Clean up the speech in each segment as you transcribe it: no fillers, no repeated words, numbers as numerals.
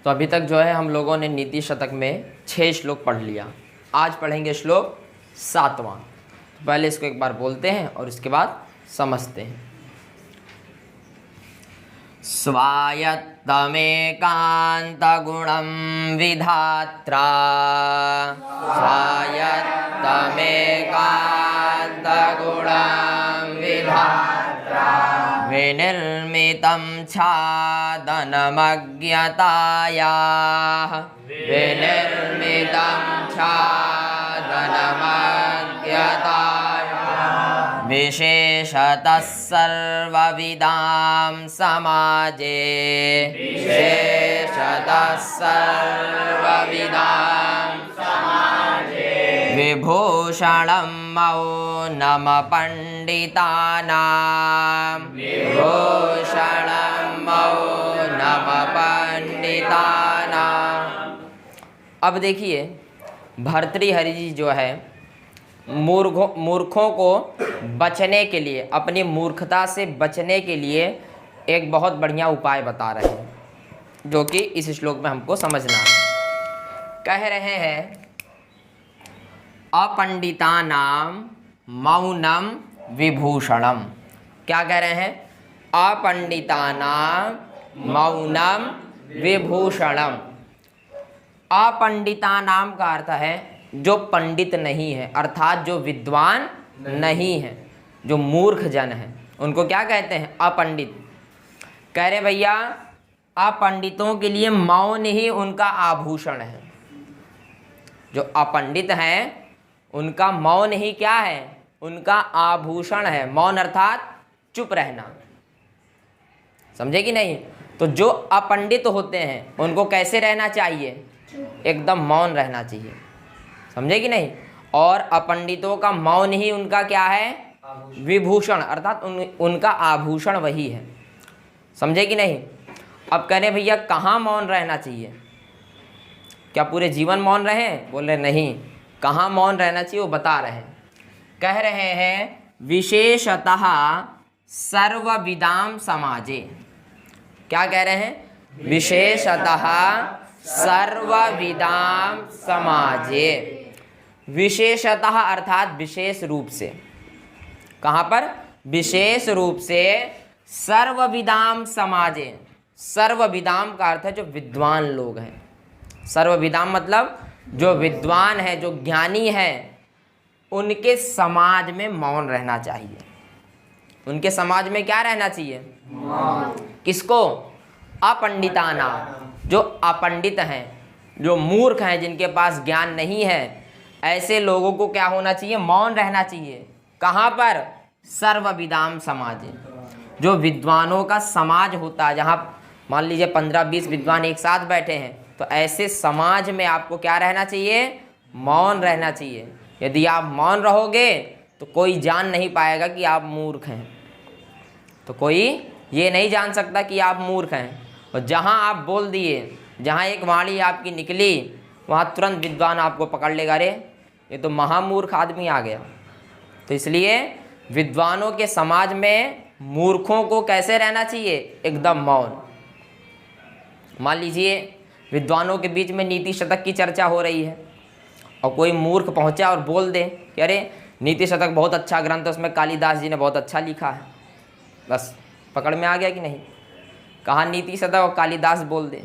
तो अभी तक जो है हम लोगों ने नीति शतक में 6 श्लोक पढ़ लिया। आज पढ़ेंगे श्लोक 7वां। तो पहले इसको एक बार बोलते हैं और इसके बाद समझते हैं। स्वायत्तमेकान्तगुणं विधात्रा, स्वायत्तमेकान्तगुणं विधात्रा, विनिर्मितं छादनमज्ञतायाः, विनिर्मितं छादनमज्ञतायाः, विशेषतः सर्वविदां समाजे, विशेषतः सर्वविदां समाजे, विभूषणं मौनम पंडितानां, विभूषणं मौनम पंडितानां। अब देखिए भर्तृहरि जी जो है मूर्खों को बचने के लिए, अपनी मूर्खता से बचने के लिए एक बहुत बढ़िया उपाय बता रहे हैं, जो कि इस श्लोक में हमको समझना है। कह रहे हैं अपंडितानां मौनम विभूषणम। क्या कह रहे हैं? अपंडितानां मौनम विभूषणम। अपंडितानां का अर्थ है जो पंडित नहीं है, अर्थात जो विद्वान नहीं है, जो मूर्ख जन है, उनको क्या कहते हैं? अपंडित। कह रहे भैया अपंडितों के लिए मौन ही उनका आभूषण है। जो अपंडित हैं उनका मौन ही क्या है? उनका आभूषण है। मौन अर्थात चुप रहना। समझे कि नहीं? तो जो अपंडित होते हैं उनको कैसे रहना चाहिए? एकदम मौन रहना चाहिए। समझे कि नहीं? और अपंडितों का मौन ही उनका क्या है? विभूषण, अर्थात उनका आभूषण वही है। समझे कि नहीं? अब कह रहे भैया कहाँ मौन रहना चाहिए? क्या पूरे जीवन मौन रहें? बोल रहे नहीं। कहाँ मौन रहना चाहिए वो बता रहे हैं। कह रहे हैं विशेषतः सर्वविदां समाजे। क्या कह रहे हैं? विशेषतः सर्वविदां समाजे। विशेषतः अर्थात विशेष रूप से। कहाँ पर? विशेष रूप से सर्वविदां समाजे। सर्वविदां का अर्थ है जो विद्वान लोग हैं। सर्वविदां मतलब जो विद्वान है, जो ज्ञानी है, उनके समाज में मौन रहना चाहिए। उनके समाज में क्या रहना चाहिए? मौन। किसको? अपंडिताना। जो अपंडित हैं, जो मूर्ख हैं, जिनके पास ज्ञान नहीं है, ऐसे लोगों को क्या होना चाहिए? मौन रहना चाहिए। कहाँ पर? सर्वविदां समाजे। जो विद्वानों का समाज होता है, जहाँ मान लीजिए 15-20 विद्वान एक साथ बैठे हैं, तो ऐसे समाज में आपको क्या रहना चाहिए? मौन रहना चाहिए। यदि आप मौन रहोगे तो कोई जान नहीं पाएगा कि आप मूर्ख हैं। तो कोई ये नहीं जान सकता कि आप मूर्ख हैं। और जहाँ आप बोल दिए, जहाँ एक वाणी आपकी निकली, वहाँ तुरंत विद्वान आपको पकड़ लेगा, अरे ये तो महामूर्ख आदमी आ गया। तो इसलिए विद्वानों के समाज में मूर्खों को कैसे रहना चाहिए? एकदम मौन। मान लीजिए विद्वानों के बीच में नीति शतक की चर्चा हो रही है और कोई मूर्ख पहुंचा और बोल दे कि अरे नीति शतक बहुत अच्छा ग्रंथ है, उसमें कालिदास जी ने बहुत अच्छा लिखा है। बस पकड़ में आ गया कि नहीं? कहाँ नीति शतक और कालिदास बोल दे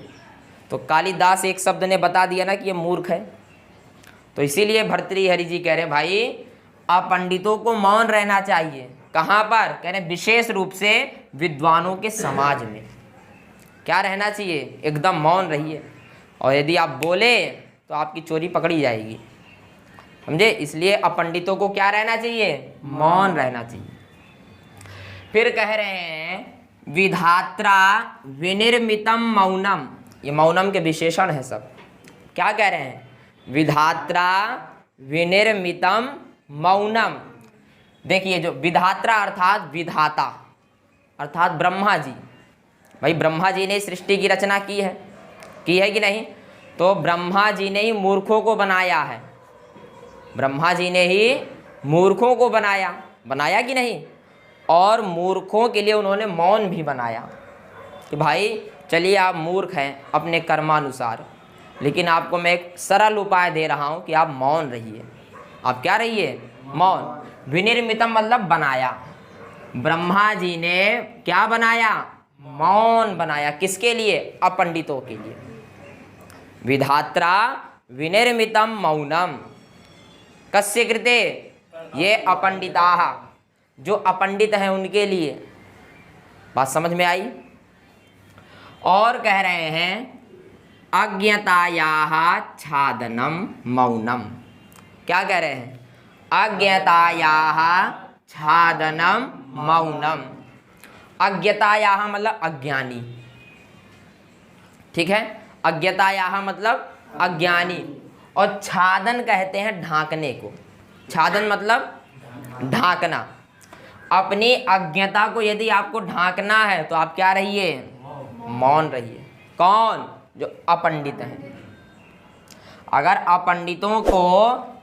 तो कालिदास एक शब्द ने बता दिया ना कि ये मूर्ख है। तो इसीलिए भर्तृहरि जी कह रहे हैं भाई अपंडितों को मौन रहना चाहिए। कहाँ पर? कह रहे विशेष रूप से विद्वानों के समाज में क्या रहना चाहिए? एकदम मौन रहिए। और यदि आप बोले तो आपकी चोरी पकड़ी जाएगी। समझे? इसलिए अपंडितों को क्या रहना चाहिए? मौन रहना चाहिए। फिर कह रहे हैं विधात्रा विनिर्मितम मौनम। ये मौनम के विशेषण है सब। क्या कह रहे हैं? विधात्रा विनिर्मितम मौनम। देखिए जो विधात्रा अर्थात विधाता, अर्थात ब्रह्मा जी। भाई ब्रह्मा जी ने सृष्टि की रचना की है कि नहीं? तो ब्रह्मा जी ने ही मूर्खों को बनाया है। ब्रह्मा जी ने ही मूर्खों को बनाया कि नहीं? और मूर्खों के लिए उन्होंने मौन भी बनाया कि भाई चलिए आप मूर्ख हैं अपने कर्मानुसार, लेकिन आपको मैं एक सरल उपाय दे रहा हूँ कि आप मौन रहिए। आप क्या रहिए? मौन। विनिर्मितम मतलब बनाया। ब्रह्मा जी ने क्या बनाया? मौन बनाया। किसके लिए? अपंडितों के लिए। विधात्रा विनिर्मितम मौनम कस्य कृते? ये अपंडिताः, जो अपंडित हैं उनके लिए। बात समझ में आई? और कह रहे हैं अज्ञतायाः छादनम मौनम। क्या कह रहे हैं? अज्ञतायाः छादनम मौनम। अज्ञतायाः मतलब अज्ञानी, ठीक है? अज्ञतायाः मतलब अज्ञानी, और छादन कहते हैं ढांकने को। छादन मतलब ढांकना। अपनी अज्ञता को यदि आपको ढांकना है तो आप क्या रहिए? मौन रहिए। कौन? जो अपंडित हैं। अगर अपंडितों को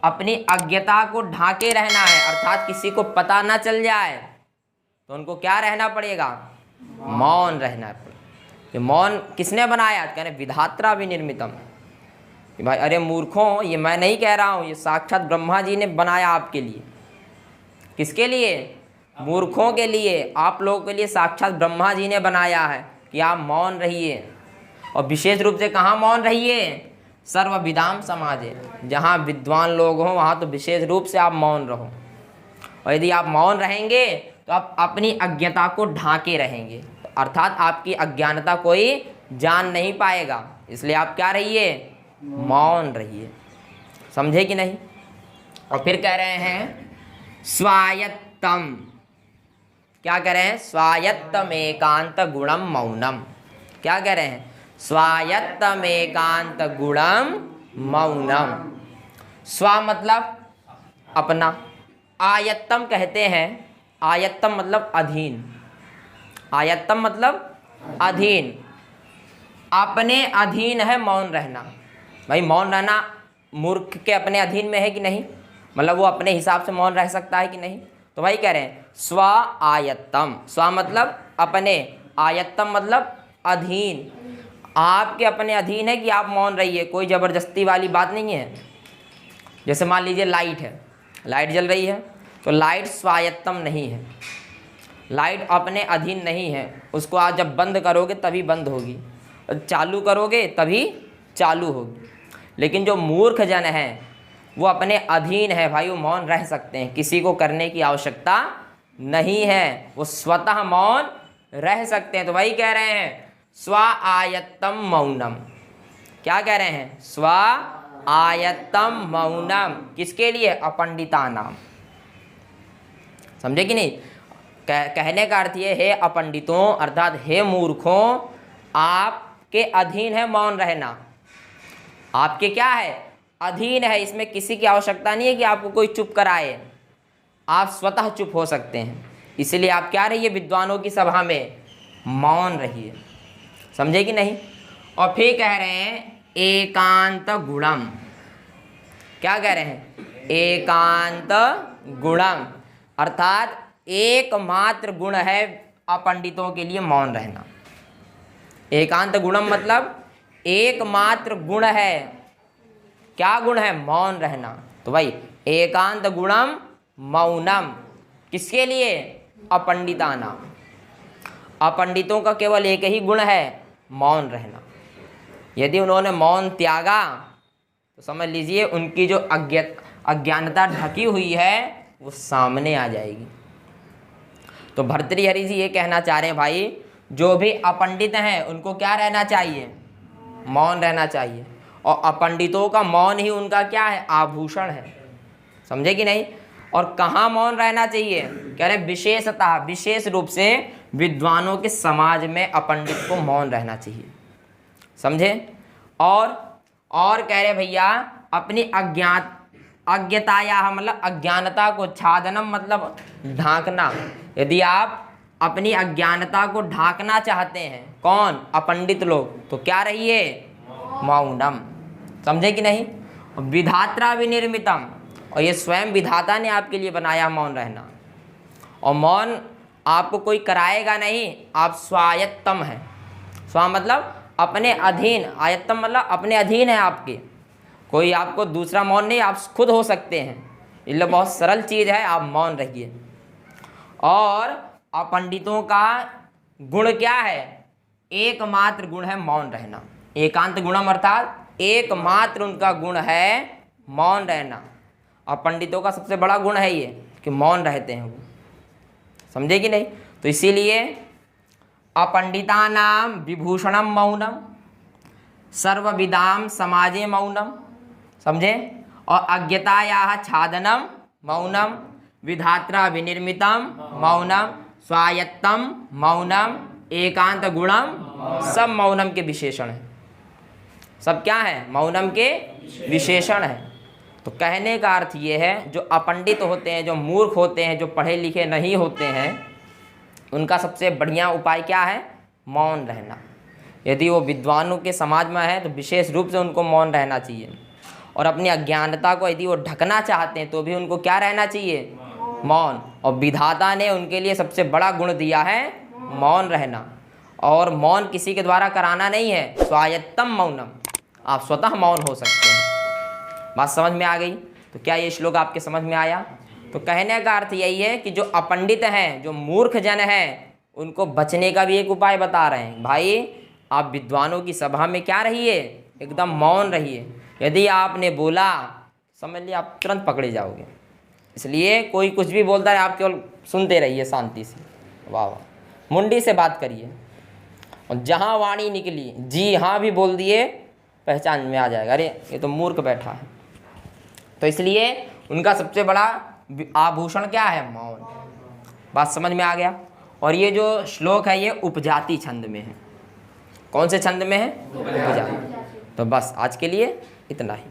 अपनी अज्ञता को ढांके रहना है, अर्थात किसी को पता ना चल जाए, तो उनको क्या रहना पड़ेगा? मौन रहना पड़ेगा। ये मौन किसने बनाया? कह रहे विधात्रा विनिर्मितम। भाई अरे मूर्खों, ये मैं नहीं कह रहा हूँ, ये साक्षात ब्रह्मा जी ने बनाया आपके लिए। किसके लिए? मूर्खों के लिए, आप लोगों के लिए साक्षात ब्रह्मा जी ने बनाया है कि आप मौन रहिए। और विशेष रूप से कहाँ मौन रहिए? सर्वविदाम समाजे। जहाँ विद्वान लोग हों वहाँ तो विशेष रूप से आप मौन रहो। और यदि आप मौन रहेंगे तो आप अपनी अज्ञता को ढांके रहेंगे, अर्थात आपकी अज्ञानता कोई जान नहीं पाएगा। इसलिए आप क्या रहिए? मौन रहिए। समझे कि नहीं? और फिर कह रहे हैं स्वायत्तम। क्या कह रहे हैं? स्वायत्तम एकांत गुणम मौनम। क्या कह रहे हैं? स्वायत्तम एकांत गुणम मौनम। स्वा मतलब अपना। आयत्तम कहते हैं, आयत्तम मतलब अधीन। आयत्तम मतलब अधीन। अपने अधीन है मौन रहना। भाई मौन रहना मूर्ख के अपने अधीन में है कि नहीं? मतलब वो अपने हिसाब से मौन रह सकता है कि नहीं? तो भाई कह रहे हैं स्व आयत्तम। स्व मतलब अपने, आयत्तम मतलब अधीन। आपके अपने अधीन है कि आप मौन रहिए, कोई ज़बरदस्ती वाली बात नहीं है। जैसे मान लीजिए लाइट है, लाइट जल रही है, तो लाइट स्वायत्तम नहीं है, लाइट अपने अधीन नहीं है। उसको आज जब बंद करोगे तभी बंद होगी, चालू करोगे तभी चालू होगी। लेकिन जो मूर्ख जन है वो अपने अधीन है भाई, वो मौन रह सकते हैं, किसी को करने की आवश्यकता नहीं है, वो स्वतः मौन रह सकते हैं। तो वही कह रहे हैं स्व आयत्तम मौनम। क्या कह रहे हैं? स्व आयत्तम मौनम। किसके लिए? अपंडिता नाम। समझे कि नहीं? कहने का अर्थ ये है अपंडितों अर्थात हे मूर्खों, आपके अधीन है मौन रहना। आपके क्या है? अधीन है। इसमें किसी की आवश्यकता नहीं है कि आपको कोई चुप कराए, आप स्वतः चुप हो सकते हैं। इसलिए आप क्या रहिए? विद्वानों की सभा में मौन रहिए। समझे कि नहीं? और फिर कह रहे हैं एकांत गुणम। क्या कह रहे हैं? एकांत गुणम, अर्थात एकमात्र गुण है अपंडितों के लिए मौन रहना। एकांत गुणम मतलब एकमात्र गुण है। क्या गुण है? मौन रहना। तो भाई एकांत गुणम मौनम किसके लिए? अपंडिता नाम। अपंडितों का केवल एक ही गुण है, मौन रहना। यदि उन्होंने मौन त्यागा तो समझ लीजिए उनकी जो अज्ञानता ढकी हुई है वो सामने आ जाएगी। तो भर्तृहरि जी ये कहना चाह रहे हैं भाई, जो भी अपंडित हैं उनको क्या रहना चाहिए? मौन रहना चाहिए। और अपंडितों का मौन ही उनका क्या है? आभूषण है। समझे कि नहीं? और कहाँ मौन रहना चाहिए? कह रहे विशेषतः, विशेष रूप से विद्वानों के समाज में अपंडित को मौन रहना चाहिए। समझे? और कह रहे भैया अपनी अज्ञताया मतलब अज्ञानता को, छादनम मतलब ढांकना। यदि आप अपनी अज्ञानता को ढांकना चाहते हैं, कौन? अपंडित लोग, तो क्या रहिए? मौनम। समझे कि नहीं? विधात्रा विनिर्मितम, और ये स्वयं विधाता ने आपके लिए बनाया मौन रहना। और मौन आपको कोई कराएगा नहीं, आप स्वायत्तम हैं। स्वा मतलब अपने अधीन, आयत्तम मतलब अपने अधीन है आपके, कोई आपको दूसरा मौन नहीं, आप खुद हो सकते हैं, इसलिए बहुत सरल चीज़ है, आप मौन रहिए। और अपंडितों का गुण क्या है? एकमात्र गुण है मौन रहना। एकांत गुणम अर्थात एकमात्र उनका गुण है मौन रहना। और पंडितों का सबसे बड़ा गुण है ये कि मौन रहते हैं वो, समझे कि नहीं? तो इसीलिए अपंडितानाम विभूषणम मौनम सर्वविदाम समाजे मौनम, समझे? और अज्ञतायाः छादनम मौनम विधात्रा विनिर्मितम मौनम स्वायत्तम मौनम एकांत गुणम, सब मौनम के विशेषण हैं। सब क्या है? मौनम के विशेषण हैं। तो कहने का अर्थ ये है, जो अपंडित होते हैं, जो मूर्ख होते हैं, जो पढ़े लिखे नहीं होते हैं, उनका सबसे बढ़िया उपाय क्या है? मौन रहना। यदि वो विद्वानों के समाज में है तो विशेष रूप से उनको मौन रहना चाहिए। और अपनी अज्ञानता को यदि वो ढकना चाहते हैं तो भी उनको क्या रहना चाहिए? मौन। और विधाता ने उनके लिए सबसे बड़ा गुण दिया है मौन रहना। और मौन किसी के द्वारा कराना नहीं है, स्वायत्तम मौनम, आप स्वतः मौन हो सकते हैं। बात समझ में आ गई? तो क्या ये श्लोक आपके समझ में आया? तो कहने का अर्थ यही है कि जो अपंडित हैं, जो मूर्ख जन हैं, उनको बचने का भी एक उपाय बता रहे हैं। भाई आप विद्वानों की सभा में क्या रहिए? एकदम मौन रहिए। यदि आपने बोला, समझ लिया आप तुरंत पकड़े जाओगे। इसलिए कोई कुछ भी बोलता है, आप केवल सुनते रहिए शांति से। वाह वाह, मुंडी से बात करिए, और जहाँ वाणी निकली जी हाँ भी बोल दिए, पहचान में आ जाएगा, अरे ये तो मूर्ख बैठा है। तो इसलिए उनका सबसे बड़ा आभूषण क्या है? मौन। बात समझ में आ गया? और ये जो श्लोक है ये उपजाति छंद में है। कौन से छंद में है? उपजाति। तो बस आज के लिए इतना ही।